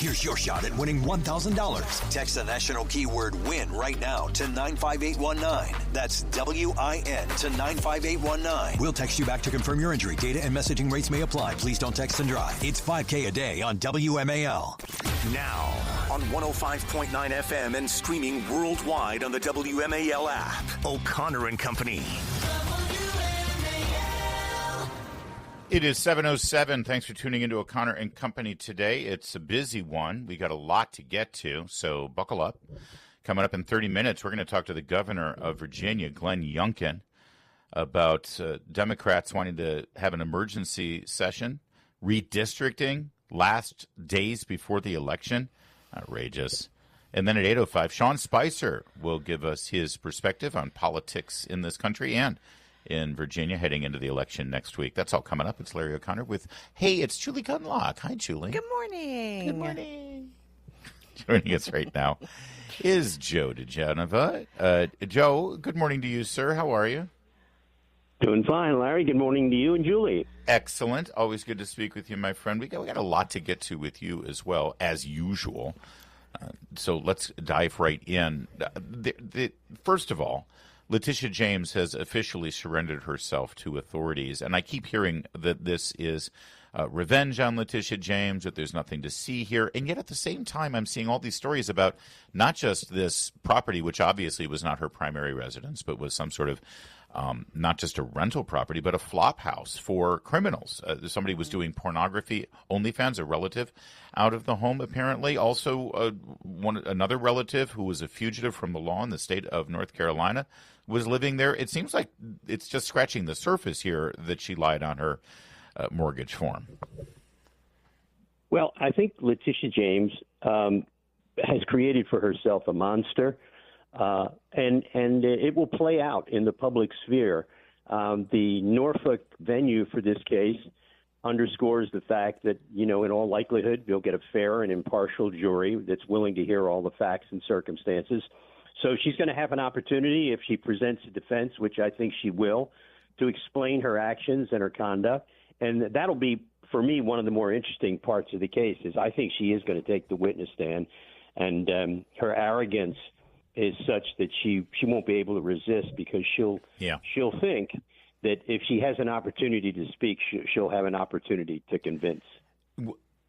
Here's your shot at winning $1,000. Text the national keyword WIN right now to 95819. That's WIN to 95819. We'll text you back to confirm your entry. Data and messaging rates may apply. Please don't text and drive. It's $5K a day on WMAL. Now on 105.9 FM and streaming worldwide on the WMAL app. O'Connor and Company. It is 7:07. Thanks for tuning into O'Connor and Company today. It's a busy one. We got a lot to get to, so buckle up. Coming up in 30 minutes, we're going to talk to the governor of Virginia, Glenn Youngkin, about Democrats wanting to have an emergency session, redistricting last days before the election. Outrageous. And then at 8:05, Sean Spicer will give us his perspective on politics in this country and in Virginia heading into the election next week. That's all coming up. It's Larry O'Connor with, hey, it's Julie Gunlock. Hi, Julie. Good morning. Good morning. Joining us right now is Joe diGenova. Joe, good morning to you, sir. How are you? Doing fine, Larry. Good morning to you and Julie. Excellent. Always good to speak with you, my friend. We got a lot to get to with you as well, as usual. So let's dive right in. First of all, Letitia James has officially surrendered herself to authorities, and I keep hearing that this is revenge on Letitia James, that there's nothing to see here, and yet at the same time I'm seeing all these stories about not just this property, which obviously was not her primary residence, but was some sort of not just a rental property, but a flop house for criminals. Somebody was doing pornography, OnlyFans, a relative, out of the home apparently. Also, another relative who was a fugitive from the law in the state of North Carolina was living there. It seems like it's just scratching the surface here that she lied on her mortgage form. Well, I think Letitia James has created for herself a monster. And it will play out in the public sphere. The Norfolk venue for this case underscores the fact that, in all likelihood, you'll get a fair and impartial jury that's willing to hear all the facts and circumstances. So she's going to have an opportunity, if she presents a defense, which I think she will, to explain her actions and her conduct. And that'll be, for me, one of the more interesting parts of the case is I think she is going to take the witness stand, and her arrogance is such that she won't be able to resist, because she'll think that if she has an opportunity to speak, she'll have an opportunity to convince.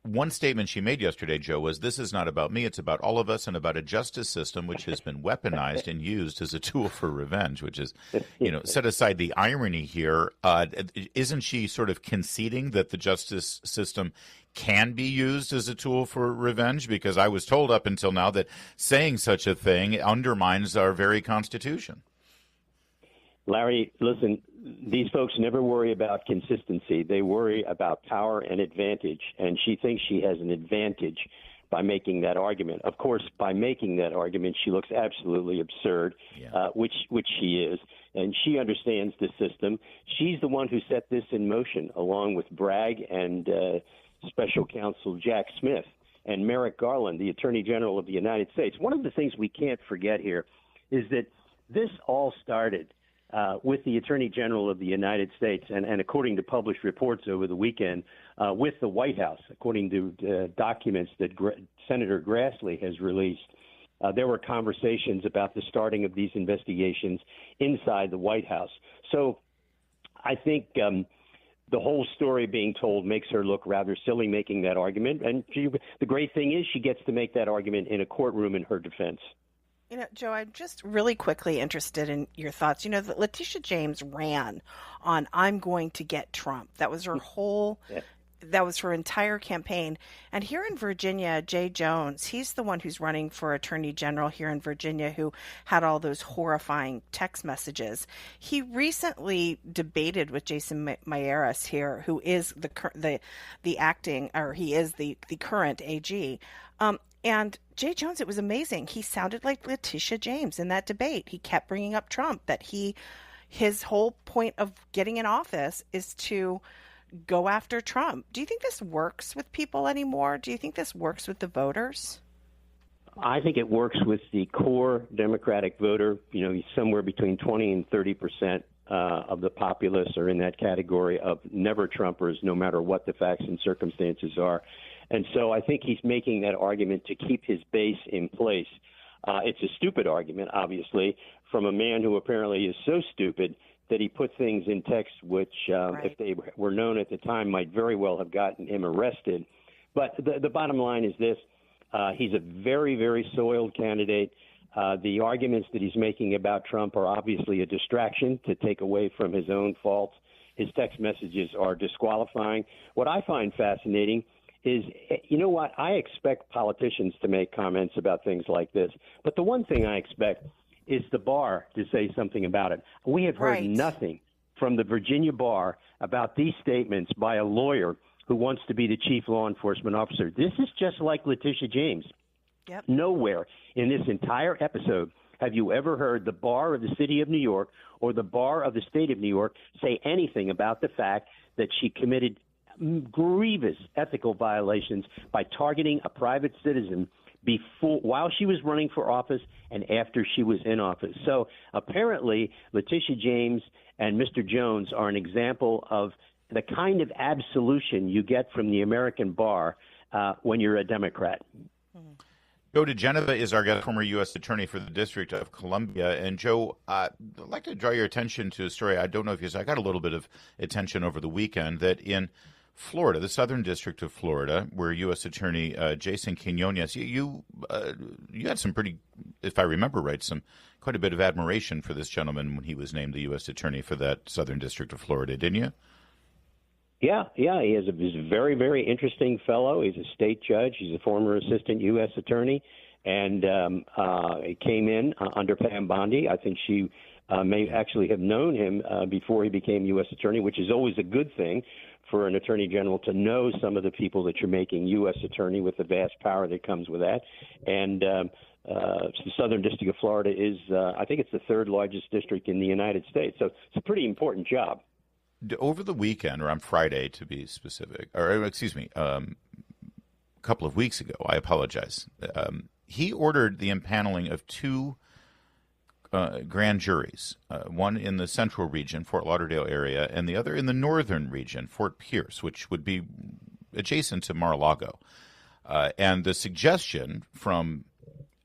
One statement she made yesterday, Joe, was, this is not about me, it's about all of us, and about a justice system which has been weaponized and used as a tool for revenge, which is, set aside the irony here. Isn't she sort of conceding that the justice system can be used as a tool for revenge? Because I was told up until now that saying such a thing undermines our very Constitution. Larry, listen, these folks never worry about consistency. They worry about power and advantage, and she thinks she has an advantage by making that argument. Of course, by making that argument, she looks absolutely absurd, which she is, and she understands the system. She's the one who set this in motion, along with Bragg and Special Counsel Jack Smith and Merrick Garland, the Attorney General of the United States. One of the things we can't forget here is that this all started with the Attorney General of the United States, and according to published reports over the weekend, with the White House, according to documents that Senator Grassley has released. There were conversations about the starting of these investigations inside the White House. So I think the whole story being told makes her look rather silly making that argument. And the great thing is she gets to make that argument in a courtroom in her defense. Joe, I'm just really quickly interested in your thoughts. That Letitia James ran on "I'm going to get Trump." That was her whole. That was her entire campaign. And here in Virginia, Jay Jones, he's the one who's running for Attorney General here in Virginia, who had all those horrifying text messages. He recently debated with Jason Miyares here, who is the acting, or he is the current AG. And Jay Jones, it was amazing. He sounded like Letitia James in that debate. He kept bringing up Trump, that his whole point of getting in office is to go after Trump. Do you think this works with people anymore? Do you think this works with the voters? I think it works with the core Democratic voter. Somewhere between 20 and 30% of the populace are in that category of never Trumpers, no matter what the facts and circumstances are. And so I think he's making that argument to keep his base in place. It's a stupid argument, obviously, from a man who apparently is so stupid that he put things in text which, if they were known at the time, might very well have gotten him arrested. But the bottom line is this. He's a very, very soiled candidate. The arguments that he's making about Trump are obviously a distraction to take away from his own faults. His text messages are disqualifying. What I find fascinating is, you know what, I expect politicians to make comments about things like this. But the one thing I expect is the bar to say something about it. We have heard nothing from the Virginia bar about these statements by a lawyer who wants to be the chief law enforcement officer. This is just like Letitia James. Yep. Nowhere in this entire episode have you ever heard the bar of the city of New York or the bar of the state of New York say anything about the fact that she committed grievous ethical violations by targeting a private citizen while she was running for office and after she was in office. So apparently Letitia James and Mr. Jones are an example of the kind of absolution you get from the American bar when you're a Democrat. Joe diGenova is our guest, former U.S. Attorney for the District of Columbia. And Joe, I'd like to draw your attention to a story. I don't know if you saw, I got a little bit of attention over the weekend that in Florida, the Southern District of Florida, where U.S. Attorney Jason Quinones, you had some pretty, if I remember right, quite a bit of admiration for this gentleman when he was named the U.S. Attorney for that Southern District of Florida, didn't you? Yeah. He's a very, very interesting fellow. He's a state judge. He's a former assistant U.S. attorney, and he came in under Pam Bondi. I think she may actually have known him before he became U.S. attorney, which is always a good thing for an attorney general to know some of the people that you're making U.S. attorney with the vast power that comes with that. And the Southern District of Florida is, I think it's the third largest district in the United States. So it's a pretty important job. Over the weekend, or on Friday to be specific, or excuse me, a couple of weeks ago, I apologize, he ordered the impaneling of two grand juries, one in the central region, Fort Lauderdale area, and the other in the northern region, Fort Pierce, which would be adjacent to Mar-a-Lago. And the suggestion from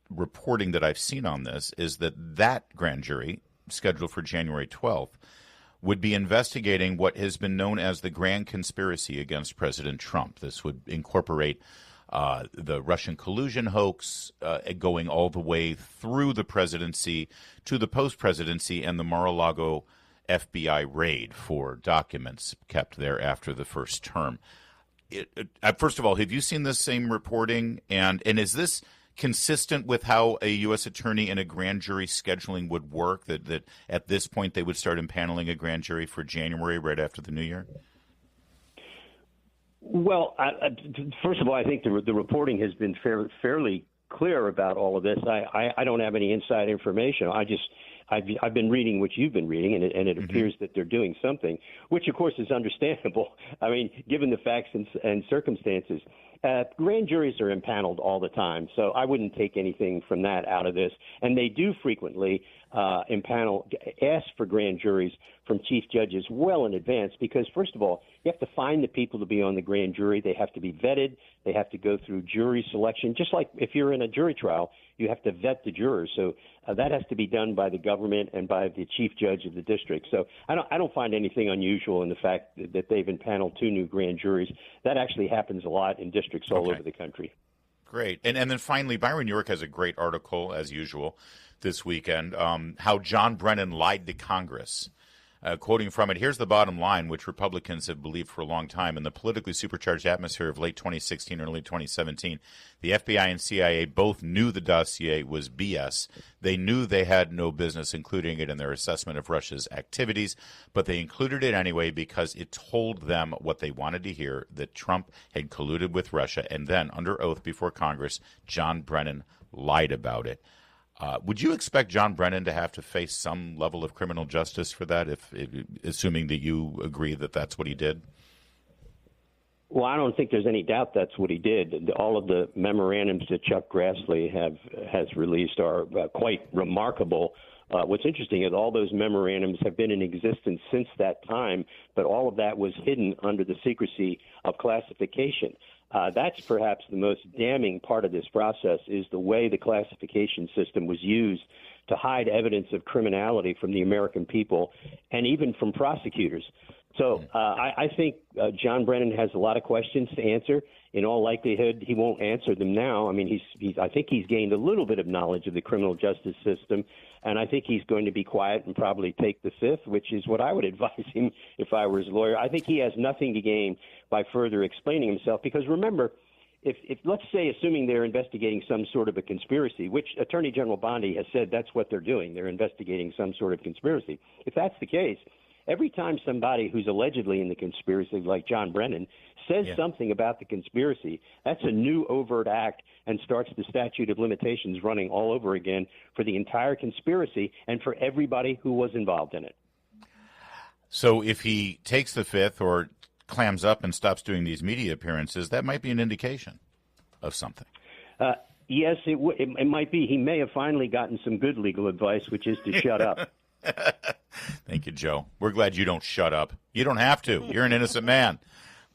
reporting that I've seen on this is that grand jury, scheduled for January 12th, would be investigating what has been known as the grand conspiracy against President Trump. This would incorporate the Russian collusion hoax going all the way through the presidency to the post-presidency and the Mar-a-Lago FBI raid for documents kept there after the first term. First of all, have you seen this same reporting? And is this consistent with how a U.S. attorney in a grand jury scheduling would work, that at this point they would start impaneling a grand jury for January right after the new year? Well, first of all, I think the reporting has been fairly clear about all of this. I don't have any inside information. I've been reading what you've been reading, and it appears that they're doing something, which, of course, is understandable. I mean, given the facts and circumstances. Grand juries are impaneled all the time, so I wouldn't take anything from that out of this. And they do frequently ask for grand juries from chief judges well in advance because, first of all, you have to find the people to be on the grand jury. They have to be vetted. They have to go through jury selection. Just like if you're in a jury trial, you have to vet the jurors. So that has to be done by the government and by the chief judge of the district. So I don't find anything unusual in the fact that they've impaneled two new grand juries. That actually happens a lot in districts all over the country. Great. And then finally, Byron York has a great article, as usual, this weekend, how John Brennan lied to Congress. Quoting from it, here's the bottom line, which Republicans have believed for a long time. In the politically supercharged atmosphere of late 2016, early 2017, the FBI and CIA both knew the dossier was BS. They knew they had no business including it in their assessment of Russia's activities, but they included it anyway because it told them what they wanted to hear, that Trump had colluded with Russia. And then, under oath before Congress, John Brennan lied about it. Would you expect John Brennan to have to face some level of criminal justice for that, assuming that you agree that that's what he did? Well, I don't think there's any doubt that's what he did. All of the memorandums that Chuck Grassley has released are quite remarkable. What's interesting is all those memorandums have been in existence since that time, but all of that was hidden under the secrecy of classification. That's perhaps the most damning part of this process, is the way the classification system was used to hide evidence of criminality from the American people and even from prosecutors. So I think John Brennan has a lot of questions to answer. In all likelihood, he won't answer them now. I mean, I think he's gained a little bit of knowledge of the criminal justice system, and I think he's going to be quiet and probably take the fifth, which is what I would advise him if I were his lawyer. I think he has nothing to gain by further explaining himself, because remember, if let's say, assuming they're investigating some sort of a conspiracy, which Attorney General Bondi has said that's what they're doing, they're investigating some sort of conspiracy. If that's the case, every time somebody who's allegedly in the conspiracy, like John Brennan, says something about the conspiracy, that's a new overt act and starts the statute of limitations running all over again for the entire conspiracy and for everybody who was involved in it. So if he takes the fifth or clams up and stops doing these media appearances, that might be an indication of something. Yes, it might be. He may have finally gotten some good legal advice, which is to shut up. Thank you, Joe. We're glad you don't shut up. You don't have to. You're an innocent man.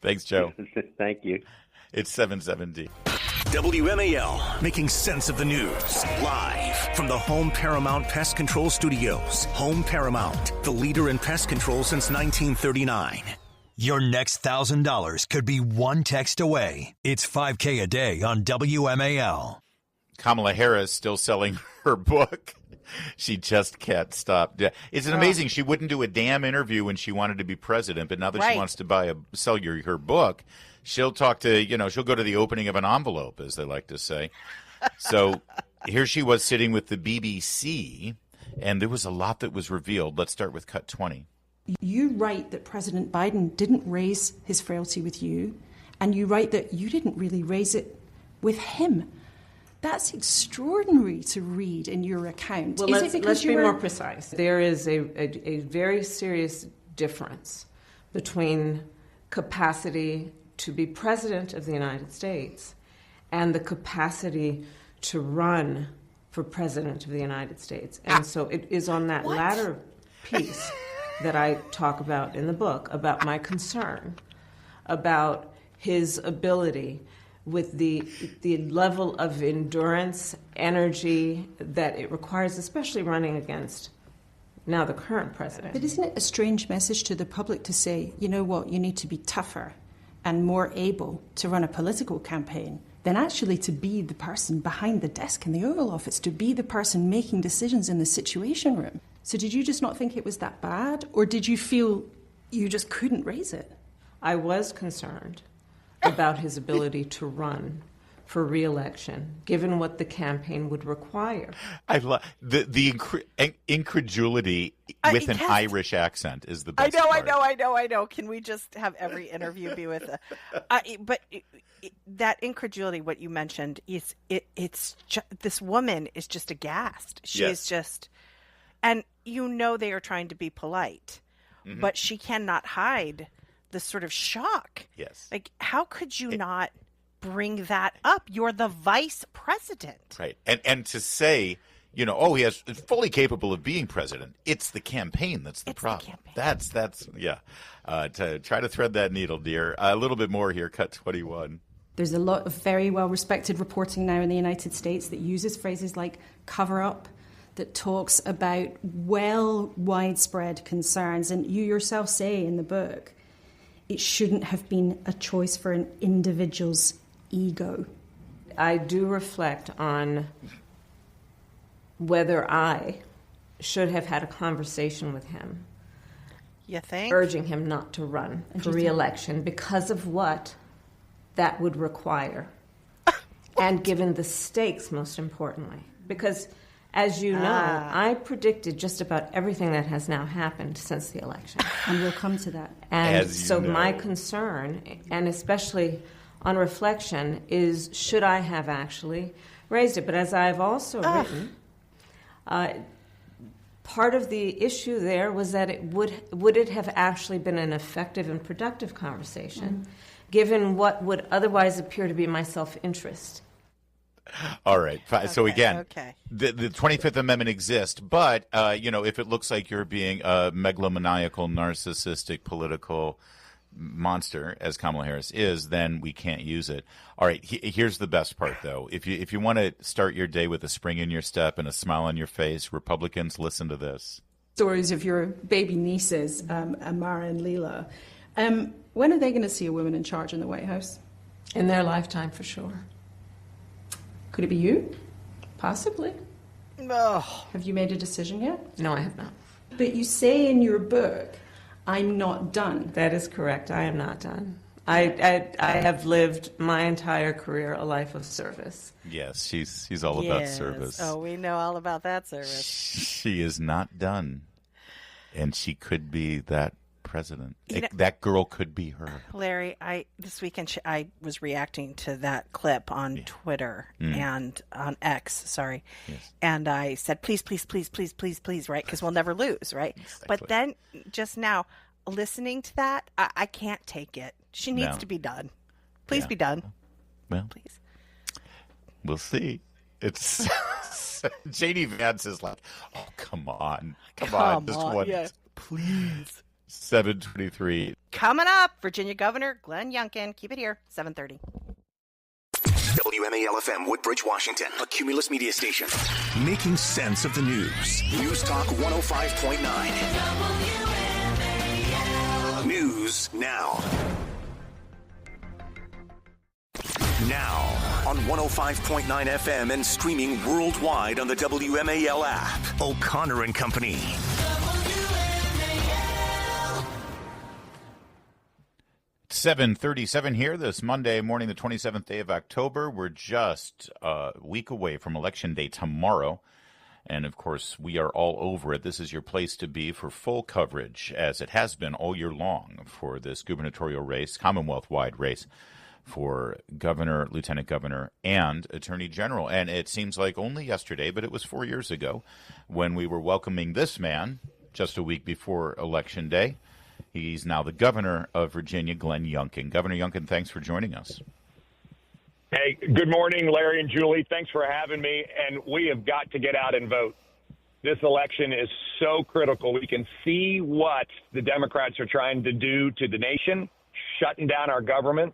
Thanks, Joe. Thank you. It's 770. WMAL, making sense of the news. Live from the Home Paramount Pest Control Studios. Home Paramount, the leader in pest control since 1939. Your next $1,000 could be one text away. It's $5K a day on WMAL. Kamala Harris still selling her book. She just can't stop. It's amazing. She wouldn't do a damn interview when she wanted to be president, but now that she wants to sell her book, she'll talk to, she'll go to the opening of an envelope, as they like to say. So here she was sitting with the BBC, and there was a lot that was revealed. Let's start with cut 20. You write that President Biden didn't raise his frailty with you, and you write that you didn't really raise it with him. That's extraordinary to read in your account. Well, let's be more precise. There is a very serious difference between capacity to be president of the United States and the capacity to run for president of the United States. And so it is on that latter piece that I talk about in the book, about my concern about his ability with the level of endurance, energy that it requires, especially running against now the current president. But isn't it a strange message to the public to say, you know what, you need to be tougher and more able to run a political campaign than actually to be the person behind the desk in the Oval Office, to be the person making decisions in the Situation Room? So did you just not think it was that bad, or did you feel you just couldn't raise it? I was concerned about his ability to run for re-election, given what the campaign would require. I love the incredulity with an Irish accent is the best part. I know. Can we just have every interview be with that incredulity? What you mentioned is it's this woman is just aghast. She is just, and they are trying to be polite, but she cannot hide the sort of shock. Yes. Like, how could you not bring that up? You're the vice president. Right. And to say, he is fully capable of being president. It's the campaign that's the problem. That's to try to thread that needle, dear. A little bit more here, cut 21. There's a lot of very well-respected reporting now in the United States that uses phrases like cover-up, that talks about widespread concerns. And you yourself say in the book, it shouldn't have been a choice for an individual's ego. I do reflect on whether I should have had a conversation with him. You think? Urging him not to run for re-election because of what that would require. And given the stakes, most importantly. Because, as you know, I predicted just about everything that has now happened since the election. And we'll come to that. And so my concern, and especially on reflection, is should I have actually raised it? But as I've also written, part of the issue there was that would it have actually been an effective and productive conversation, given what would otherwise appear to be my self-interest? All right. So again, the 25th Amendment exists, but, if it looks like you're being a megalomaniacal, narcissistic, political monster as Kamala Harris is, then we can't use it. All right, here's the best part, though. If you want to start your day with a spring in your step and a smile on your face, Republicans, listen to this. Stories of your baby nieces, Amara and Leela. When are they going to see a woman in charge in the White House? In their lifetime, for sure. Could it be you? Possibly. Oh. Have you made a decision yet? No, I have not. But you say in your book, I'm not done. That is correct. I am not done. I have lived my entire career a life of service. Yes, she's all about service. Oh, we know all about that service. She is not done, and she could be that president. That girl could be her. Larry, this weekend I was reacting to that clip on Twitter and on X, sorry. Yes. And I said, please, please, please, please, please, please, right? Because we'll never lose, right? Exactly. But then just now, listening to that, I can't take it. She needs to be done. Please be done. Well, please. We'll see. It's J.D. Vance is like, oh, come on, just one, please. 7:23. Coming up, Virginia Governor Glenn Youngkin. Keep it here, 7:30. WMAL FM, Woodbridge, Washington, a Cumulus media station. Making sense of the news. News Talk 105.9. News now. Now on 105.9 FM and streaming worldwide on the WMAL app. O'Connor and Company. 7:37 here this Monday morning, the 27th day of October. We're just a week away from Election Day tomorrow. And, of course, we are all over it. This is your place to be for full coverage, as it has been all year long, for this gubernatorial race, Commonwealth-wide race, for governor, lieutenant governor, and attorney general. And it seems like only yesterday, but it was 4 years ago, when we were welcoming this man just a week before Election Day. He's now the governor of Virginia, Glenn Youngkin. Governor Youngkin, thanks for joining us. Hey, good morning, Larry and Julie. Thanks for having me. And we have got to get out and vote. This election is so critical. We can see what the Democrats are trying to do to the nation, shutting down our government,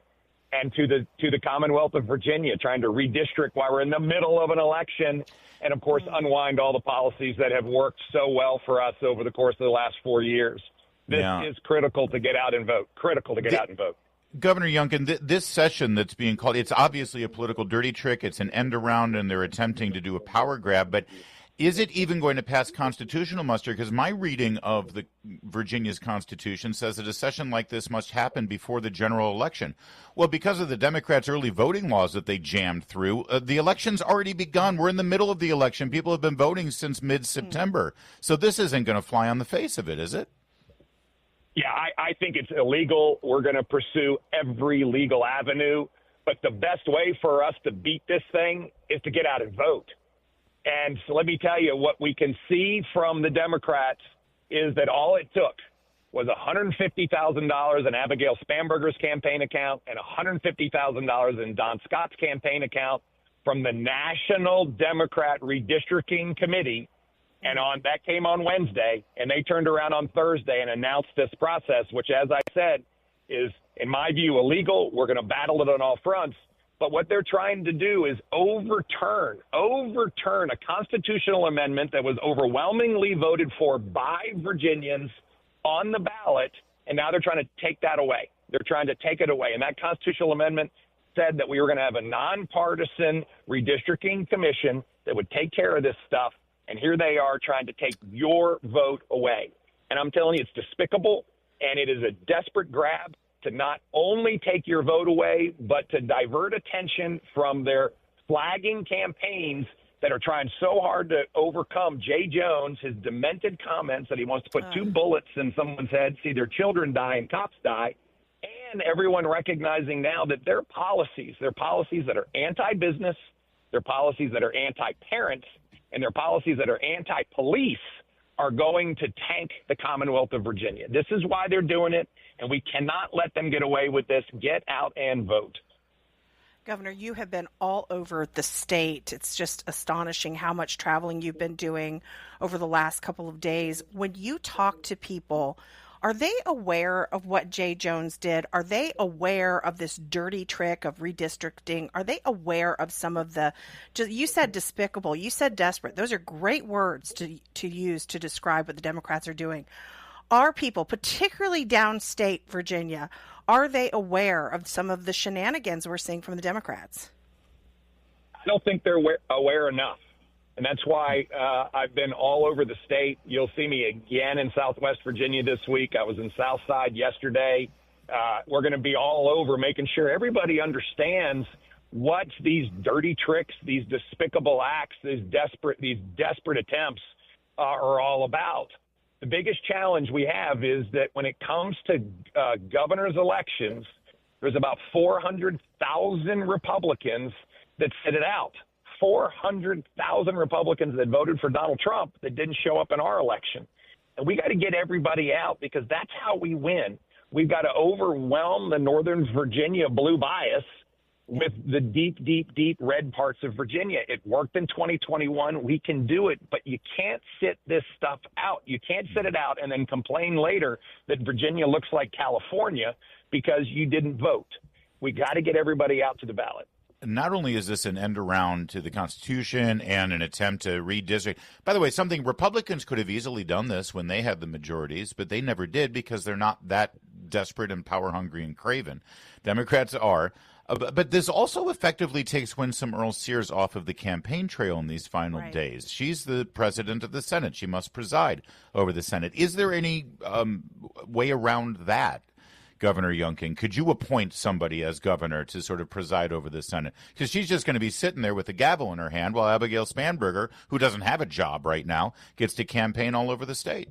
and to the Commonwealth of Virginia, trying to redistrict while we're in the middle of an election, and, of course, unwind all the policies that have worked so well for us over the course of the last 4 years. This is critical to get out and vote. Critical to get out and vote. Governor Youngkin, this session that's being called, it's obviously a political dirty trick. It's an end around, and they're attempting to do a power grab. But is it even going to pass constitutional muster? Because my reading of the Virginia's Constitution says that a session like this must happen before the general election. Well, because of the Democrats' early voting laws that they jammed through, the election's already begun. We're in the middle of the election. People have been voting since mid-September. So this isn't going to fly on the face of it, is it? Yeah, I think it's illegal. We're going to pursue every legal avenue. But the best way for us to beat this thing is to get out and vote. And so let me tell you, what we can see from the Democrats is that all it took was $150,000 in Abigail Spanberger's campaign account and $150,000 in Don Scott's campaign account from the National Democrat Redistricting Committee. And that came on Wednesday, and they turned around on Thursday and announced this process, which, as I said, is, in my view, illegal. We're going to battle it on all fronts. But what they're trying to do is overturn a constitutional amendment that was overwhelmingly voted for by Virginians on the ballot, and now they're trying to take that away. They're trying to take it away. And that constitutional amendment said that we were going to have a nonpartisan redistricting commission that would take care of this stuff. And here they are trying to take your vote away. And I'm telling you, it's despicable, and it is a desperate grab to not only take your vote away, but to divert attention from their flagging campaigns that are trying so hard to overcome Jay Jones, his demented comments that he wants to put 2 bullets in someone's head, see their children die and cops die, and everyone recognizing now that their policies that are anti-business, their policies that are anti-parents, and their policies that are anti-police are going to tank the Commonwealth of Virginia. This is why they're doing it, and we cannot let them get away with this. Get out and vote. Governor, you have been all over the state. It's just astonishing how much traveling you've been doing over the last couple of days. When you talk to people Are they aware of what Jay Jones did? Are they aware of this dirty trick of redistricting? Are they aware of some of the, you said despicable, you said desperate. Those are great words to use to describe what the Democrats are doing. Are people, particularly downstate Virginia, are they aware of some of the shenanigans we're seeing from the Democrats? I don't think they're aware enough. And that's why I've been all over the state. You'll see me again in Southwest Virginia this week. I was in Southside yesterday. We're going to be all over making sure everybody understands what these dirty tricks, these despicable acts, these desperate attempts are all about. The biggest challenge we have is that when it comes to governor's elections, there's about 400,000 Republicans that sit it out. 400,000 Republicans that voted for Donald Trump that didn't show up in our election. And we got to get everybody out because that's how we win. We've got to overwhelm the Northern Virginia blue bias with the deep, deep, deep red parts of Virginia. It worked in 2021. We can do it, but you can't sit this stuff out. You can't sit it out and then complain later that Virginia looks like California because you didn't vote. We got to get everybody out to the ballot. Not only is this an end around to the Constitution and an attempt to redistrict, by the way, something Republicans could have easily done this when they had the majorities, but they never did because they're not that desperate and power hungry and craven. Democrats are. But this also effectively takes Winsome Earle-Sears off of the campaign trail in these final days. She's the president of the Senate. She must preside over the Senate. Is there any way around that? Governor Youngkin, could you appoint somebody as governor to sort of preside over the Senate? Because she's just going to be sitting there with a gavel in her hand while Abigail Spanberger, who doesn't have a job right now, gets to campaign all over the state.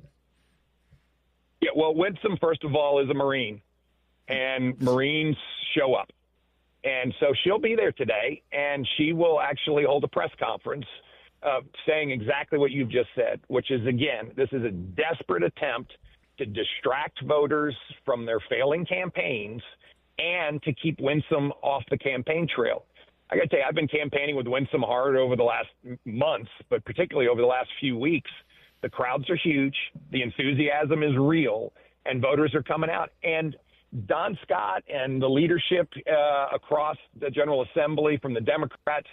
Yeah, well, Winsome, first of all, is a Marine, and Marines show up. And so she'll be there today, and she will actually hold a press conference saying exactly what you've just said, which is, again, this is a desperate attempt to distract voters from their failing campaigns and to keep Winsome off the campaign trail. I got to tell you, I've been campaigning with Winsome hard over the last months, but particularly over the last few weeks. The crowds are huge. The enthusiasm is real, and voters are coming out. And Don Scott and the leadership across the General Assembly from the Democrats,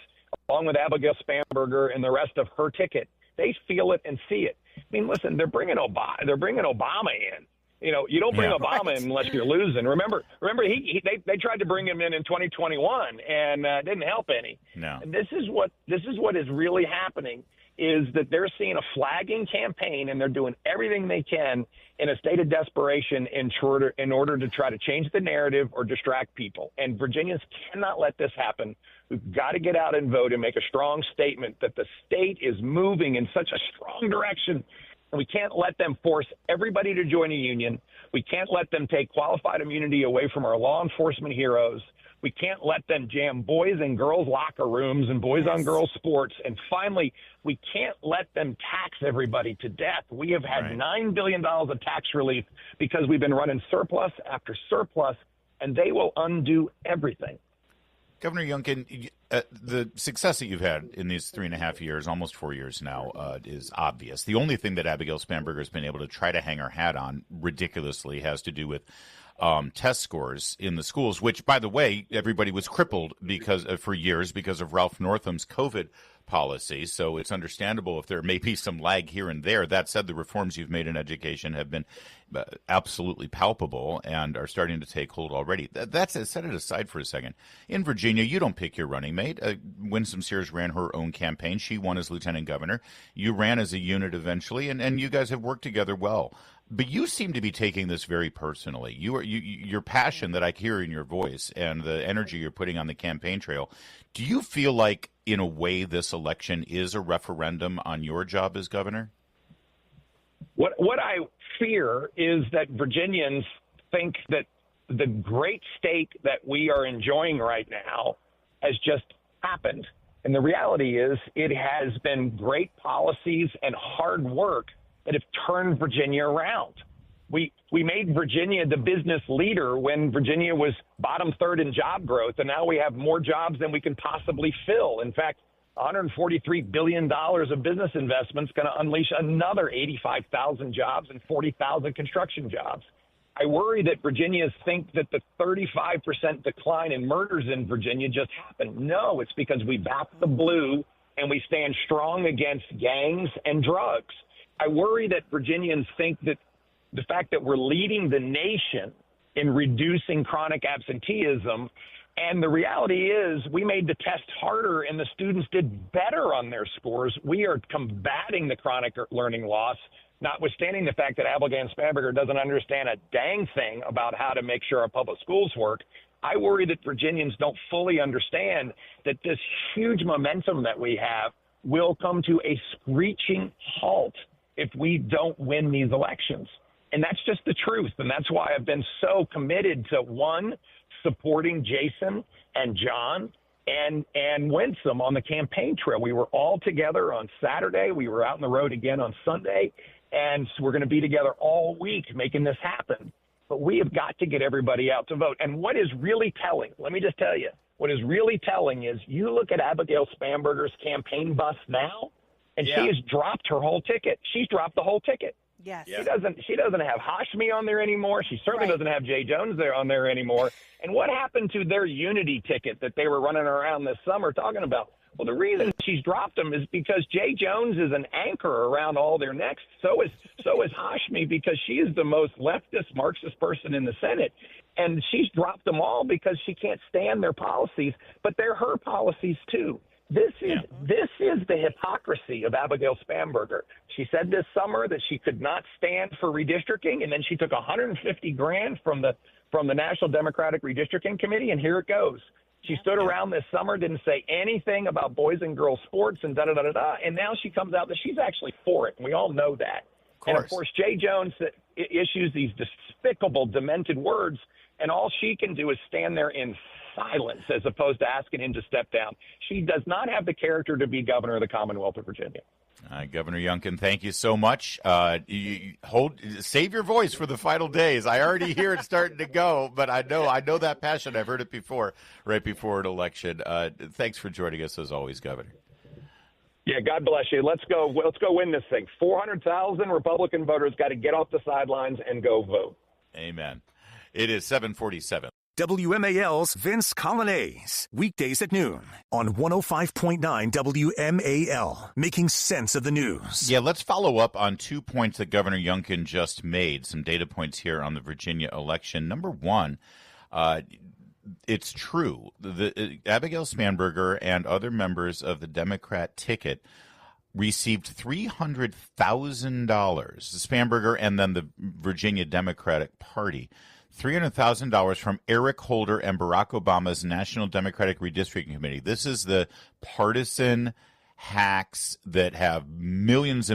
along with Abigail Spanberger and the rest of her ticket, they feel it and see it. I mean, listen, they're bringing Obama in. You know, you don't bring Obama in unless you're losing. Remember, they tried to bring him in 2021, and didn't help any. No. And this is what is really happening is that they're seeing a flagging campaign, and they're doing everything they can in a state of desperation in order to try to change the narrative or distract people. And Virginians cannot let this happen. We've got to get out and vote and make a strong statement that the state is moving in such a strong direction. And we can't let them force everybody to join a union. We can't let them take qualified immunity away from our law enforcement heroes. We can't let them jam boys and girls locker rooms and boys on girls sports. And finally, we can't let them tax everybody to death. We have had $9 billion of tax relief because we've been running surplus after surplus, and they will undo everything. Governor Youngkin, the success that you've had in these 3.5 years, almost 4 years now, is obvious. The only thing that Abigail Spanberger has been able to try to hang her hat on ridiculously has to do with test scores in the schools, which, by the way, everybody was crippled for years because of Ralph Northam's COVID policy. So it's understandable if there may be some lag here and there. That said, the reforms you've made in education have been absolutely palpable and are starting to take hold already. Set it aside for a second. In Virginia, you don't pick your running mate. Winsome Sears ran her own campaign. She won as lieutenant governor. You ran as a unit eventually, and you guys have worked together well. But you seem to be taking this very personally. Your passion that I hear in your voice and the energy you're putting on the campaign trail, do you feel like, in a way, this election is a referendum on your job as governor? What I fear is that Virginians think that the great state that we are enjoying right now has just happened. And the reality is it has been great policies and hard work that have turned Virginia around. We made Virginia the business leader when Virginia was bottom third in job growth, and now we have more jobs than we can possibly fill. In fact, $143 billion of business investments going to unleash another 85,000 jobs and 40,000 construction jobs. I worry that Virginians think that the 35% decline in murders in Virginia just happened. No, it's because we back the blue and we stand strong against gangs and drugs. I worry that Virginians think that the fact that we're leading the nation in reducing chronic absenteeism, and the reality is we made the test harder and the students did better on their scores. We are combating the chronic learning loss, notwithstanding the fact that Abigail Spanberger doesn't understand a dang thing about how to make sure our public schools work. I worry that Virginians don't fully understand that this huge momentum that we have will come to a screeching halt if we don't win these elections. And that's just the truth. And that's why I've been so committed to, one, supporting Jason and John and Winsome on the campaign trail. We were all together on Saturday. We were out on the road again on Sunday. And so we're going to be together all week making this happen. But we have got to get everybody out to vote. And what is really telling, let me just tell you, what is really telling is you look at Abigail Spanberger's campaign bus now, and she has dropped her whole ticket. She's dropped the whole ticket. Yes. She doesn't have Hashmi on there anymore. She certainly doesn't have Jay Jones on there anymore. And what happened to their unity ticket that they were running around this summer talking about? Well, the reason she's dropped them is because Jay Jones is an anchor around all their necks. So is Hashmi, because she is the most leftist Marxist person in the Senate. And she's dropped them all because she can't stand their policies, but they're her policies too. This is the hypocrisy of Abigail Spanberger. She said this summer that she could not stand for redistricting, and then she took $150,000 from the National Democratic Redistricting Committee, and here it goes. She stood around this summer, didn't say anything about boys and girls sports and da-da-da-da-da, and now she comes out that she's actually for it, and we all know that. And, of course, Jay Jones issues these despicable, demented words, and all she can do is stand there in silence as opposed to asking him to step down. She does not have the character to be governor of the Commonwealth of Virginia. Governor Youngkin, thank you so much. Save your voice for the final days. I already hear it starting to go, but I know that passion. I've heard it before, right before an election. Thanks for joining us as always, Governor. Yeah, God bless you. Let's go win this thing. 400,000 Republican voters got to get off the sidelines and go vote. Amen. It is 7:47. WMAL's Vince Colonnese, weekdays at noon on 105.9 WMAL, making sense of the news. Yeah, let's follow up on 2 points that Governor Youngkin just made, some data points here on the Virginia election. Number one, it's true. Abigail Spanberger and other members of the Democrat ticket received $300,000, Spanberger and then the Virginia Democratic Party, $300,000 from Eric Holder and Barack Obama's National Democratic Redistricting Committee. This is the partisan hacks that have hundreds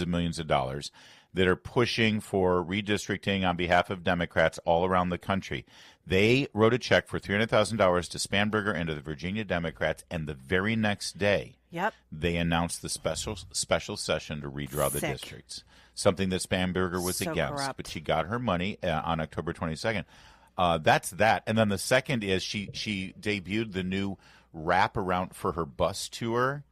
of millions of dollars that are pushing for redistricting on behalf of Democrats all around the country. They wrote a check for $300,000 to Spanberger and to the Virginia Democrats, and the very next day, they announced the special session to redraw the districts. Something that Spanberger was against, corrupt. But she got her money on October 22nd. That's that. And then the second is she debuted the new wraparound for her bus tour.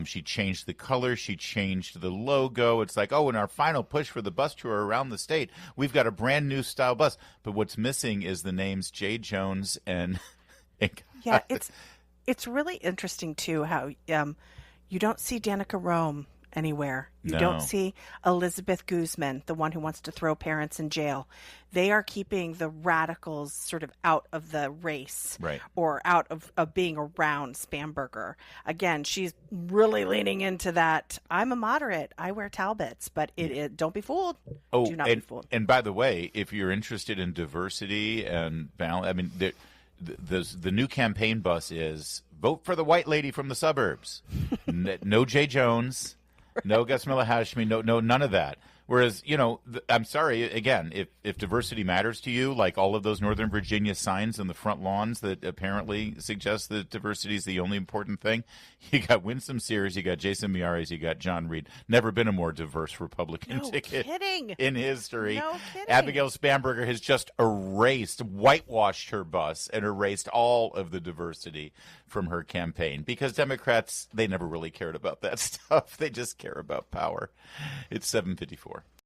She changed the color. She changed the logo. It's like, in our final push for the bus tour around the state, we've got a brand new style bus. But what's missing is the names Jay Jones and yeah, it's really interesting, too, how you don't see Danica Rome anywhere. You don't see Elizabeth Guzman, the one who wants to throw parents in jail. They are keeping the radicals sort of out of the race, or out of being around Spanberger. Again, she's really leaning into that. I'm a moderate. I wear Talbots, but don't be fooled. Do not be fooled. And by the way, if you're interested in diversity and balance, I mean, the new campaign bus is vote for the white lady from the suburbs. No Jay Jones. No Gasmilla Hashmi, no, none of that. Whereas, I'm sorry, again, if diversity matters to you, like all of those Northern Virginia signs in the front lawns that apparently suggest that diversity is the only important thing, you got Winsome Sears, you got Jason Miyares, you got John Reed. Never been a more diverse Republican ticket in history. No kidding. Abigail Spanberger has just whitewashed her bus and erased all of the diversity from her campaign because Democrats, they never really cared about that stuff. They just care about power. It's 7:54.